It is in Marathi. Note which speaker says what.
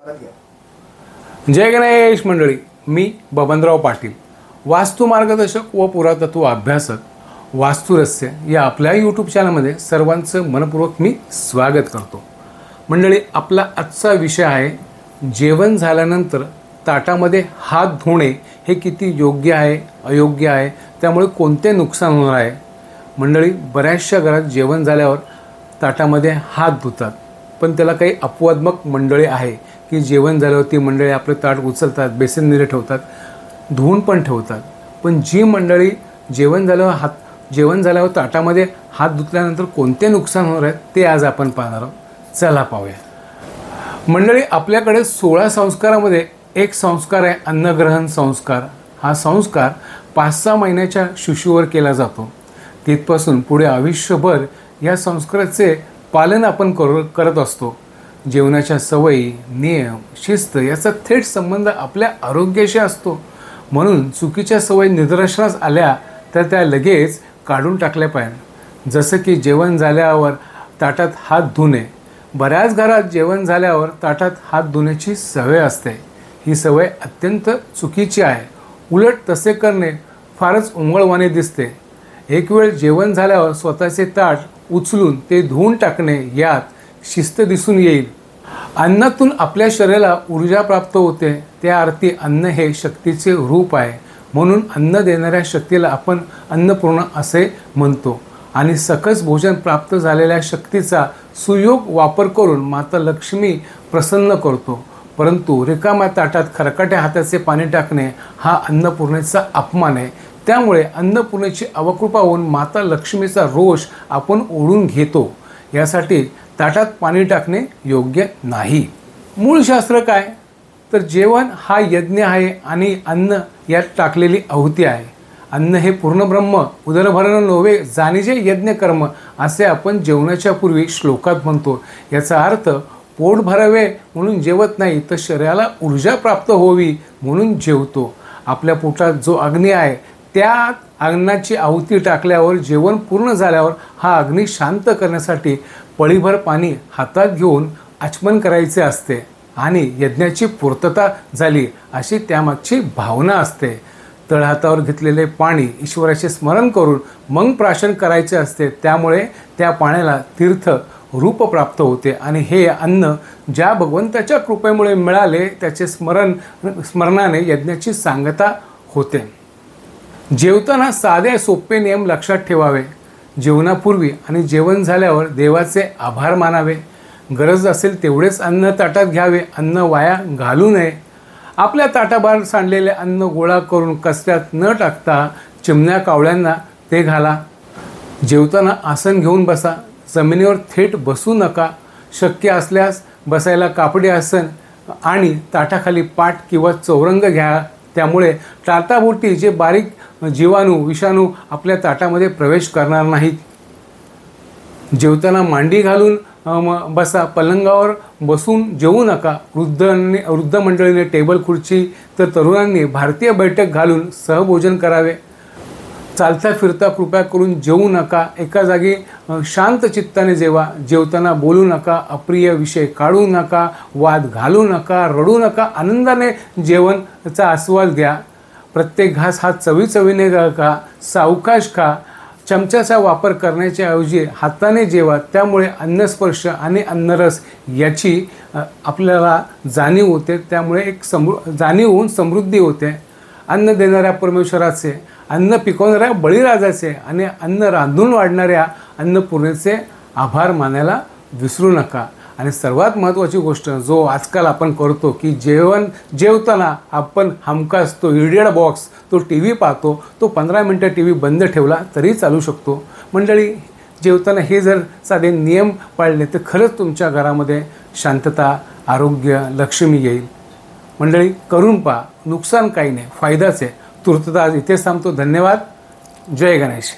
Speaker 1: जय गणेश मंडळी, मी बबनराव पाटील, वास्तु मार्गदर्शक व पुरातत्व अभ्यासक, वास्तुरहस्य या आपल्या यूट्यूब चॅनलमध्ये सर्वांचं मनपूर्वक मी स्वागत करतो। मंडळी, आपला आजचा विषय आहे जेवण झाल्यानंतर ताटामध्ये हात धुणे हे किती योग्य आहे, अयोग्य आहे, त्यामुळे कोणते नुकसान होणार आहे। मंडळी, बऱ्याचशा घरात जेवण झाल्यावर ताटामध्ये हात धुतात, पण त्याला काही अपवादात्मक मंडळी आहे की जेवण झाल्यावर ती मंडळी आपले ताट उचलतात, बेसिनमध्ये ठेवतात, धुवून पण ठेवतात। पण जी मंडळी जेवण झाल्यावर ताटामध्ये हात धुतल्यानंतर कोणते नुकसान होणार आहे ते आज आपण पाहणार आहोत। चला पाहूया। मंडळी, आपल्याकडे 16 संस्कारामध्ये एक संस्कार आहे अन्नग्रहण संस्कार। हा संस्कार 5-6 महिन्याच्या शिशुवर केला जातो। तिथपासून पुढे आयुष्यभर या संस्काराचे पालन आपण करत असतो। जेवणाच्या सवयी, नियम, शिस्त याचा थेट संबंध आपल्या आरोग्याशी असतो। म्हणून चुकीच्या सवयी निदर्शनास आल्या तर त्या लगेच काढून टाकल्या पाहिजे। जसं की जेवण झाल्यावर ताटात हात धुणे। बऱ्याच घरात जेवण झाल्यावर ताटात हात धुण्याची सवय असते। ही सवय अत्यंत चुकीची आहे। उलट तसे करणे फारच उंगळवाणे दिसते। एक वेळ जेवण झाल्यावर स्वतःचे ताट उचलून ते धुवून टाकणे यात शिस्त दिसून येईल। अन्नातून आपल्या शरीराला ऊर्जा प्राप्त होते, त्या अर्थी अन्न हे शक्तीचे रूप आहे। म्हणून अन्न देणाऱ्या शक्तीला आपण अन्नपूर्णा असे म्हणतो। आणि सकस भोजन प्राप्त झालेल्या शक्तीचा सुयोग वापर करून माता लक्ष्मी प्रसन्न करतो। परंतु रिकाम्या ताटात खरकाट्या हाताचे पाणी टाकणे हा अन्नपूर्णेचा अपमान आहे। त्यामुळे अन्नपूर्णेची अवकृपा होऊन माता लक्ष्मीचा रोष आपण ओढून घेतो। यासाठी ताटात पाणी टाकणे योग्य नाही। मूळ शास्त्र काय तर जेवण हा यज्ञ आहे आणि अन्न यात टाकलेली आहुती आहे। अन्न हे पूर्ण ब्रह्म, उदरभरण नव्हे जाणीजे यज्ञ कर्म असे आपण जेवणाच्या पूर्वी श्लोकात म्हणतो। याचा अर्थ पोट भरावे म्हणून जेवत नाही, तर शरीराला ऊर्जा प्राप्त होवी म्हणून जेवतो। आपल्या पोटात जो अग्नी आहे त्या अग्नाची आहुती टाकल्यावर जेवण पूर्ण झाल्यावर हा अग्नी शांत करण्यासाठी पळीभर पाणी हातात घेऊन आचमन करायचे असते आणि यज्ञाची पूर्तता झाली अशी त्यामागची भावना असते। तळहातावर घेतलेले पाणी ईश्वराचे स्मरण करून मग प्राशन करायचे असते। त्यामुळे त्या पाण्याला तीर्थ रूप प्राप्त होते आणि हे अन्न ज्या भगवंताच्या कृपेमुळे मिळाले त्याचे स्मरणाने यज्ञाची सांगता होते। जेवताना साधे सोपे नियम लक्षात ठेवावे। जेवणापूर्वी आणि जेवण झाल्यावर देवाचे आभार मानावे। गरज असेल तेवढेच अन्न ताटात घ्यावे, अन्न वाया घालू नये। आपल्या ताटाबाहेर सांडलेले अन्न गोळा करून कचऱ्यात न टाकता चिमण्या कावळ्यांना ते घाला। जेवताना आसन घेऊन बसा, जमिनीवर थेट बसू नका। शक्य असल्यास बसायला कापडी आसन आणि ताटाखाली पाट किंवा चौरंग घ्या। त्यामुळे ताटाभोवती जे बारीक जीवाणू, विषाणू आपल्या ताटामध्ये प्रवेश करणार नाहीत। जेवताना मांडी घालून बसा, पलंगावर बसून जेवू नका। वृद्ध मंडळीने टेबल खुर्ची तर तरुणांनी भारतीय बैठक घालून सहभोजन करावे। चालता फिरता कृपया करून जेवू नका, एका जागी शांत चित्ताने जेवा। जेवताना बोलू नका, अप्रिय विषय काढू नका, वाद घालू नका, रडू नका। आनंदाने जेवणाचा आस्वाद घ्या। प्रत्येक घास हा चवीचवीने खा, सावकाश खा। चमच्याचा वापर करण्याच्या ऐवजी हाताने जेवा। त्यामुळे अन्नस्पर्श आणि अन्नरस याची आपल्याला जाणीव होते। त्यामुळे एक जाणीव होऊन समृद्धी होते। अन्न देणाऱ्या परमेश्वराचे, अन्न पिकवणाऱ्या बळीराजाचे आणि अन्न रांधून वाढणाऱ्या अन्नपूर्णेचे आभार मानायला विसरू नका। आणि सर्वात महत्त्वाची गोष्ट जो आजकाल आपण करतो की जेवताना आपण हमखास तो इडियट बॉक्स, तो TV पाहतो, तो 15 मिनटं TV बंद ठेवला तरी चालू शकतो। मंडळी, जेवताना हे जर साधे नियम पाळले तर खरंच तुमच्या घरामध्ये शांतता, आरोग्य, लक्ष्मी येईल। मंडळी, करून पहा, नुकसान काही नाही, फायदाच आहे। तुर्तास इथेच थांबतो। धन्यवाद। जय गणेश।